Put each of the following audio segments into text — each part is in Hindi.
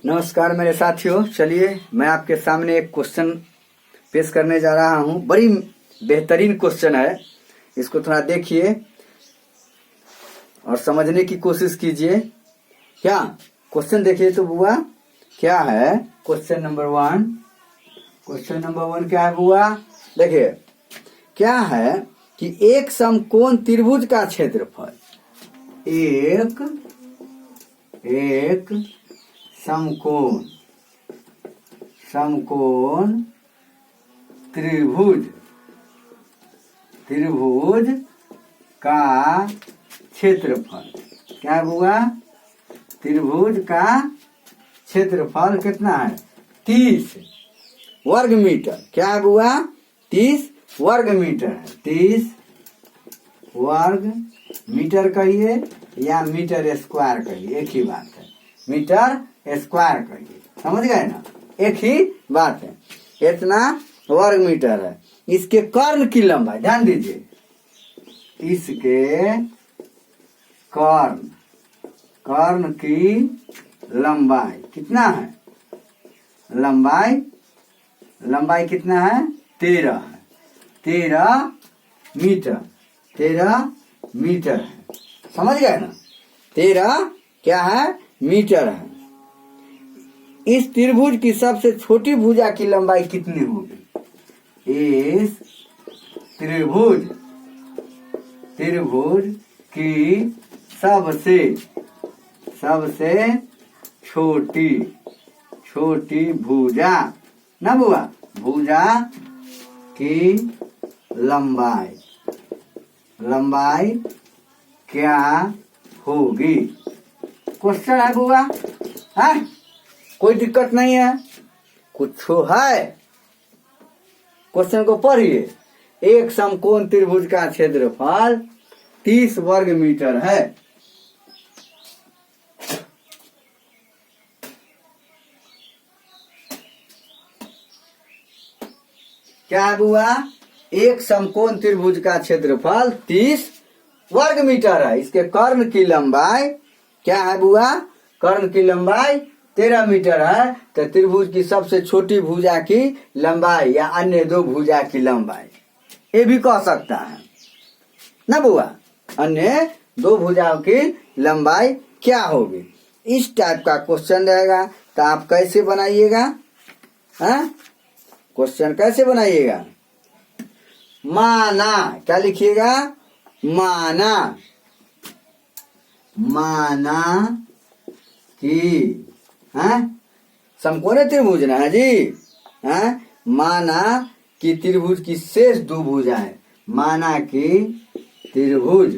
नमस्कार मेरे साथियों, चलिए मैं आपके सामने एक क्वेश्चन पेश करने जा रहा हूं। बड़ी बेहतरीन क्वेश्चन है, इसको थोड़ा देखिए और समझने की कोशिश कीजिए। क्या क्वेश्चन देखिए तो बुआ, क्या है question number one. Question number one क्या है बुआ? देखिए क्या है कि एक समकोण त्रिभुज का क्षेत्रफल, एक समकोण त्रिभुज का क्षेत्रफल क्या हुआ? त्रिभुज का क्षेत्रफल कितना है? 30 वर्ग मीटर। क्या हुआ? 30 वर्ग मीटर है। 30 वर्ग मीटर कहिए या मीटर स्क्वायर कहिए, एक ही बात है। मीटर स्क्वायर कहिए, समझ गए ना, एक ही बात है। इतना वर्ग मीटर है। इसके कर्ण की लंबाई, ध्यान दीजिए, इसके कर्ण की लंबाई कितना है? लंबाई कितना है? 13 है। 13 मीटर है। समझ गए ना? 13 क्या है? मीटर है। इस त्रिभुज की सबसे छोटी भुजा की लंबाई कितनी होगी? इस त्रिभुज की सबसे छोटी भुजा ना बुआ, भुजा की लंबाई क्या होगी? क्वेश्चन है बुआ, है? कोई दिक्कत नहीं है, कुछ है? क्वेश्चन को पढ़िए। एक समकोण त्रिभुज का क्षेत्रफल 30 वर्ग मीटर है। क्या है बुआ? एक समकोण त्रिभुज का क्षेत्रफल 30 वर्ग मीटर है। इसके कर्ण की लंबाई क्या है बुआ? कर्ण की लंबाई 13 मीटर है। तो त्रिभुज की सबसे छोटी भुजा की लंबाई या अन्य दो भुजा की लंबाई, ये भी कह सकता है ना बुआ। अन्य दो भुजाओं की लंबाई क्या होगी? इस टाइप का क्वेश्चन रहेगा। तो आप कैसे बनाइएगा? क्वेश्चन कैसे बनाइएगा? माना, क्या लिखिएगा? माना कि समकोण त्रिभुज ना है जी, माना कि त्रिभुज की शेष दो भुजाएं, माना कि त्रिभुज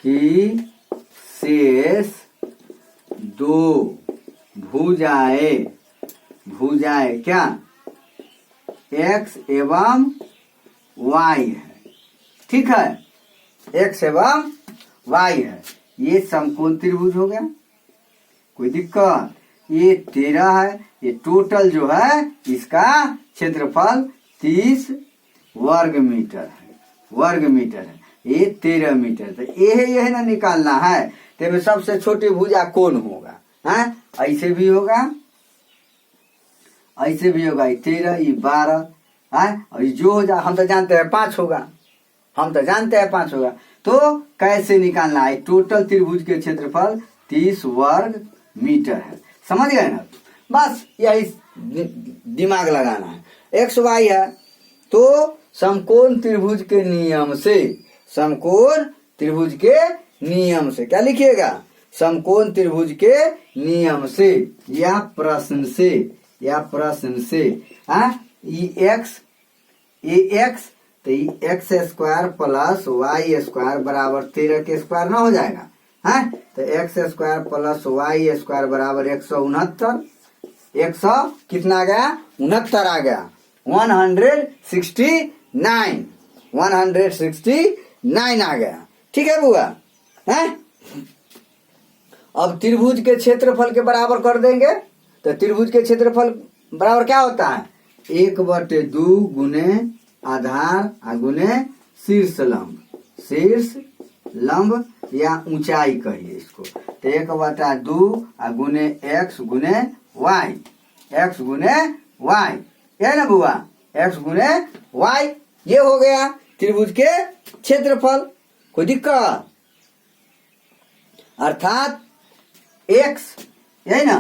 की शेष दो भुजाएं क्या x एवं y है। ठीक है, x एवं y है। ये समकोण त्रिभुज हो गया, कोई दिक्कत? ये 13 है। ये टोटल जो है इसका क्षेत्रफल 30 वर्ग मीटर है। ये 13 मीटर। तो यही ना निकालना है। तो सबसे छोटी भुजा कौन होगा? ऐसे भी होगा, 13, ये 12 है। और जो हो जा, हम तो जानते हैं 5 होगा। तो कैसे निकालना है? टोटल त्रिभुज के क्षेत्रफल 30 वर्ग मीटर है। समझ गए ना? बस यही दिमाग लगाना है। x y है तो समकोण त्रिभुज के नियम से क्या लिखिएगा? समकोण त्रिभुज के नियम से या प्रश्न से x तो x square plus y square बराबर 13 के स्क्वायर ना हो जाएगा? तो x square plus y square बराबर 169। 100 कितना आ गया? 69 आ गया। 169 आ गया। ठीक है बुआ? अब त्रिभुज के क्षेत्रफल के बराबर कर देंगे। तो त्रिभुज के क्षेत्रफल बराबर क्या होता है? 1/2 गुने आधार गुने शीर्ष लंब या ऊंचाई कहिए इसको। तो 1/2 गुने x गुने y, x गुने y, है ना बुआ, x गुने y। ये हो गया त्रिभुज के क्षेत्रफल। कोई दिक्कत? अर्थात x, यही ना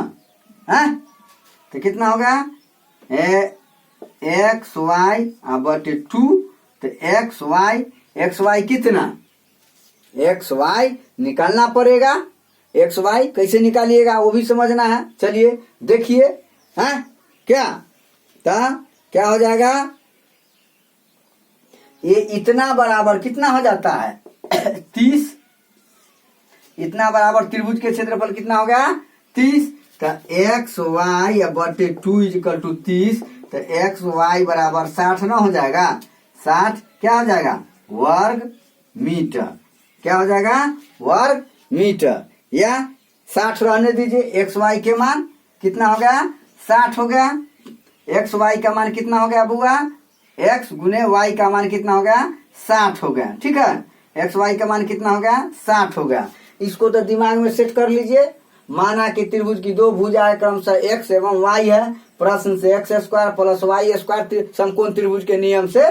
है, तो कितना होगा एक्स वाई बटे 2, तो एक्स वाई कितना, एक्स वाई निकालना पड़ेगा। एक्स वाई कैसे निकालिएगा वो भी समझना है। चलिए देखिए, हैं क्या, तो क्या हो जाएगा, ये इतना बराबर कितना हो जाता है 30, इतना बराबर त्रिभुज के क्षेत्रफल कितना हो गया 30। तो एक्स वाई बटे 2 इक्वल टू 30, तो एक्स वाई बराबर 60 ना हो जाएगा, 60 क्या हो जाएगा वर्ग मीटर, क्या हो जाएगा वर्ग मीटर, या 60 रहने दीजिए। एक्स वाई के मान कितना हो गया 60 हो गया। एक्स वाई का मान कितना हो गया बुआ, एक्स गुने वाई का मान कितना हो गया 60 हो गया। ठीक है, एक्स वाई का मान कितना हो गया 60 हो गया। इसको तो दिमाग में सेट कर लीजिए। माना कि त्रिभुज की दो भुजाएं क्रमशः एक्स एवं वाई है, प्रश्न से X square plus Y square समकोण त्रिभुज के नियम से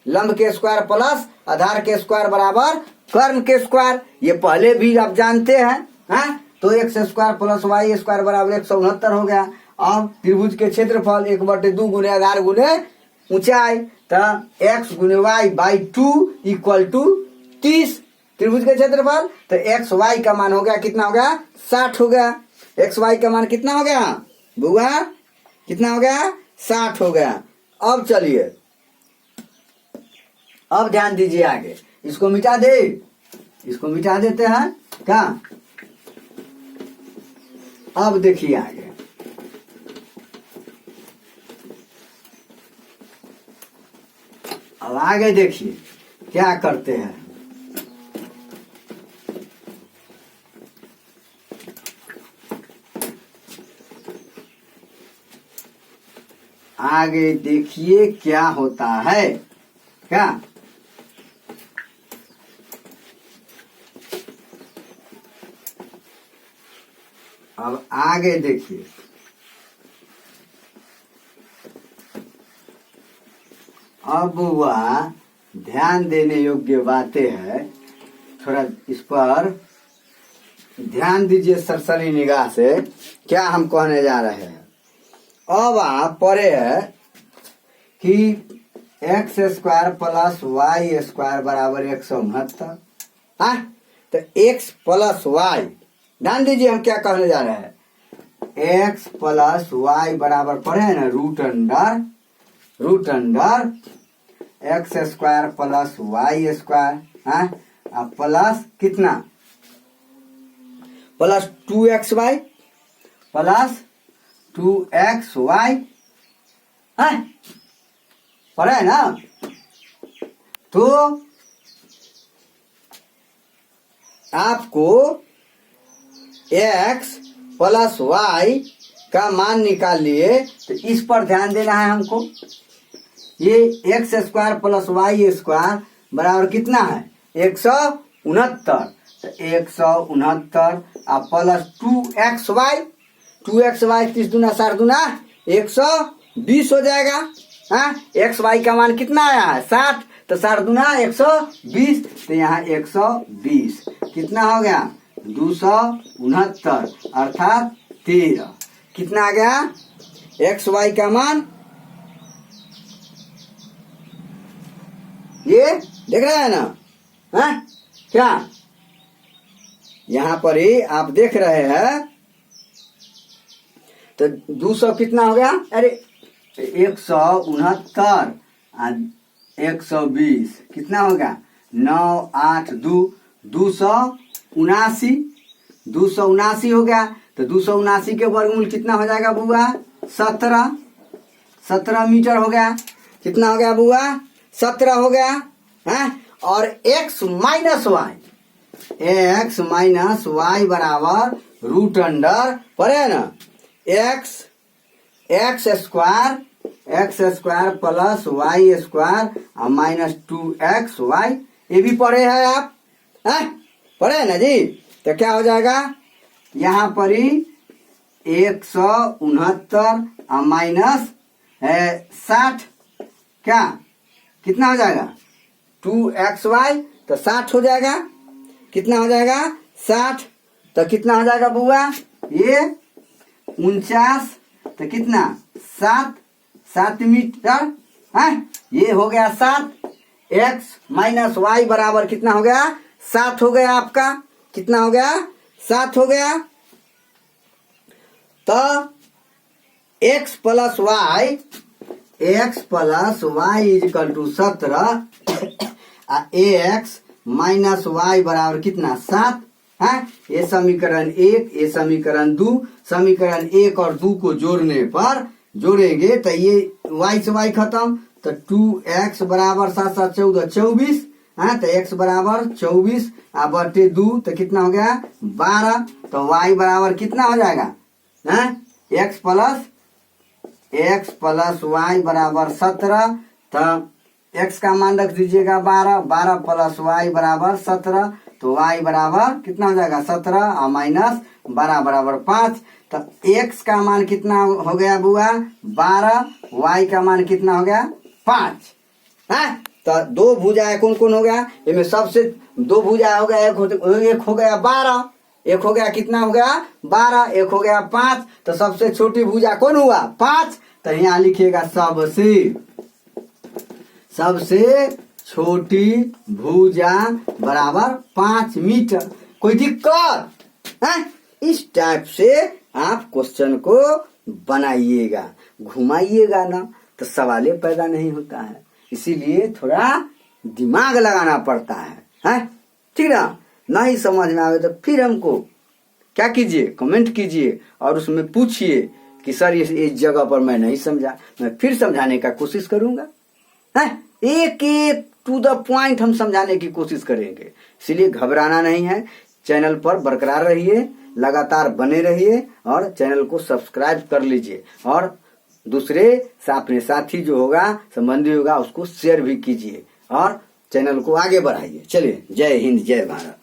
लंब के स्क्वायर प्लस आधार के स्क्वायर बराबर कर्ण के स्क्वायर, ये पहले भी आप जानते हैं। तो X square plus Y square बराबर 169 हो गया। अब त्रिभुज के क्षेत्रफल 1/2 गुने आधार गुने ऊंचाई, तो एक्स गुने वाई बाई 2 इक्वल टू 30 त्रिभुज के क्षेत्रफल। तो एक्स वाई का मान हो गया कितना हो गया 60 हो गया। एक्स वाई का मान कितना हो गया बुआ, कितना हो गया 60 हो गया। अब चलिए, अब ध्यान दीजिए आगे, इसको मिटा दे, इसको मिटा देते हैं क्या। अब देखिए आगे, अब आगे देखिए क्या करते हैं। आगे देखिए क्या होता है, क्या अब आगे देखिए, अब वह ध्यान देने योग्य बातें हैं, थोड़ा इस पर ध्यान दीजिए सरसरी निगाह से, क्या हम कहने जा रहे हैं। अब आप पढ़े है कि X square plus Y square बराबर 169, तो एक्स प्लस वाई, ध्यान दीजिए हम क्या कहने जा रहे हैं, एक्स प्लस वाई बराबर पढ़े है ना root under X square plus Y square, plus कितना प्लस 2xy प्लस 2xy पढ़ा है ना। तो आपको x प्लस y का मान निकाल लिए, तो इस पर ध्यान देना है हमको। ये X square plus Y square बराबर कितना है 169, तो 169 प्लस 2xy, 30 दूना 60 दूना 120 हो जाएगा। एक्स वाई का मान कितना आया है 60, तो 60 दूना 120, तो यहाँ 120 कितना हो गया 269 अर्थात 13। कितना आ गया एक्स वाई का मान, ये देख रहे हैं ना, क्या यहाँ पर ही आप देख रहे हैं। तो 200 कितना हो गया, अरे 169 120 कितना होगा 9 8 2 279, 279 हो गया। तो 279 के वर्गमूल कितना हो जाएगा बुआ 17 मीटर हो गया। कितना हो गया बुआ 17 हो गया है। और x माइनस वाई बराबर रूट अंडर पढ़े ना X square plus Y square minus 2xy, ये भी पढ़े हैं आप, पढ़े ना जी। तो क्या हो जाएगा यहाँ पर ही 169 माइनस 60 क्या कितना हो जाएगा 2xy तो 60 हो जाएगा। कितना हो जाएगा 60 तो कितना हो जाएगा बुआ ये 49 तो कितना 7 मीटर है। ये हो गया 7 x माइनस वाई बराबर कितना हो गया 7 हो गया आपका। कितना हो गया 7 हो गया। तो x plus Y is equal to 17 X minus Y बराबर कितना 7 है। ये समीकरण 1 ये समीकरण 2 समीकरण 1 और 2 को जोड़ने पर जोड़ेंगे तो ये y से y खत्म तो 2x बराबर 7 7 14 24 है। तो x बराबर 24 बटे 2 तो कितना हो गया 12 तो y बराबर कितना हो जाएगा है x प्लस वाई बराबर 17 तो x का मान रख दीजिएगा 12 प्लस वाई बराबर 17 तो y बराबर कितना हो जाएगा 17 और माइनस 12 बराबर 5 तो x का मान कितना हो गया बुआ 12 y का मान कितना हो गया 5 है। तो दो भुजाएं कौन कौन हो गया इनमें सबसे दो भुजाएं हो गया एक हो गया 12 एक हो गया कितना हो गया 12 एक हो गया 5 तो सबसे छोटी भुजा कौन हुआ 5 तो यहाँ लिखिएगा सबसे छोटी भुजा बराबर 5 मीटर। कोई दिक्कत है। इस टाइप से आप क्वेश्चन को बनाइएगा घुमाइएगा ना तो सवाल पैदा नहीं होता है। इसीलिए थोड़ा दिमाग लगाना पड़ता है ठीक ना। नहीं समझ में आवे तो फिर हमको क्या कीजिए कमेंट कीजिए और उसमें पूछिए कि सर इस जगह पर मैं नहीं समझा मैं फिर समझाने का कोशिश करूंगा है। एक एक टू द पॉइंट हम समझाने की कोशिश करेंगे। इसलिए घबराना नहीं है। चैनल पर बरकरार रहिए लगातार बने रहिए और चैनल को सब्सक्राइब कर लीजिए और दूसरे अपने साथी जो होगा संबंधी होगा उसको शेयर भी कीजिए और चैनल को आगे बढ़ाइए। चलिए जय हिंद जय भारत।